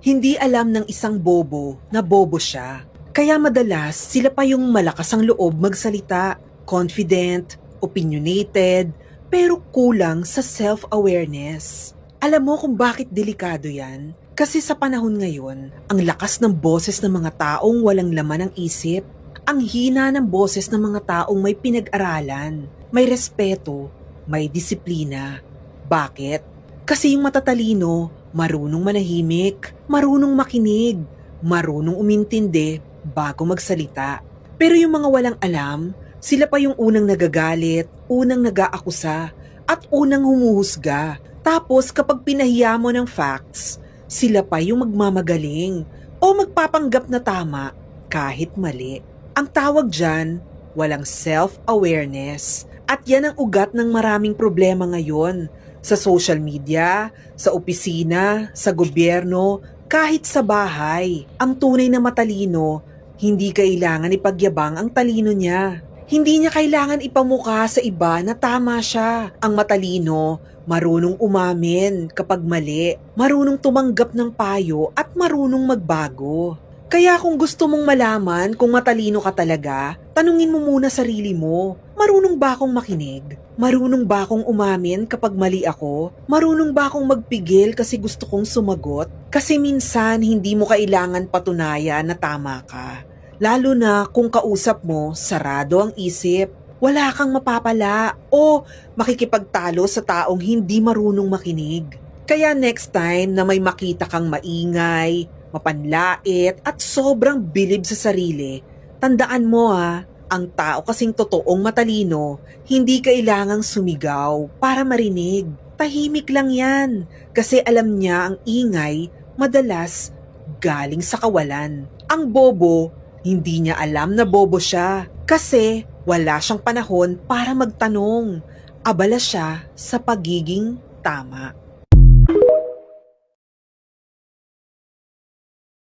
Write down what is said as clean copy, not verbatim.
Hindi alam ng isang bobo na bobo siya. Kaya madalas sila pa yung malakas ang loob magsalita, confident, opinionated, pero kulang sa self-awareness. Alam mo kung bakit delikado yan? Kasi sa panahon ngayon, ang lakas ng boses ng mga taong walang laman ng isip, ang hina ng boses ng mga taong may pinag-aralan, may respeto, may disiplina. Bakit? Kasi yung matatalino, marunong manahimik, marunong makinig, marunong umintindi bago magsalita. Pero yung mga walang alam, sila pa yung unang nagagalit, unang nag-aakusa, at unang humuhusga. Tapos kapag pinahiya mo ng facts, sila pa yung magmamagaling o magpapanggap na tama kahit mali. Ang tawag dyan, walang self-awareness. At yan ang ugat ng maraming problema ngayon. Sa social media, sa opisina, sa gobyerno, kahit sa bahay. Ang tunay na matalino, hindi kailangan ipagyabang ang talino niya. Hindi niya kailangan ipamukha sa iba na tama siya. Ang matalino, marunong umamin kapag mali, marunong tumanggap ng payo at marunong magbago. Kaya kung gusto mong malaman kung matalino ka talaga, tanungin mo muna sarili mo, marunong ba akong makinig? Marunong ba akong umamin kapag mali ako? Marunong ba akong magpigil kasi gusto kong sumagot? Kasi minsan hindi mo kailangan patunayan na tama ka. Lalo na kung kausap mo, sarado ang isip. Wala kang mapapala o makikipagtalo sa taong hindi marunong makinig. Kaya next time na may makita kang maingay, mapanlait at sobrang bilib sa sarili, tandaan mo ang tao kasing totoong matalino, hindi kailangang sumigaw para marinig. Tahimik lang yan kasi alam niya ang ingay madalas galing sa kawalan. Ang bobo, hindi niya alam na bobo siya kasi wala siyang panahon para magtanong. Abala siya sa pagiging tama.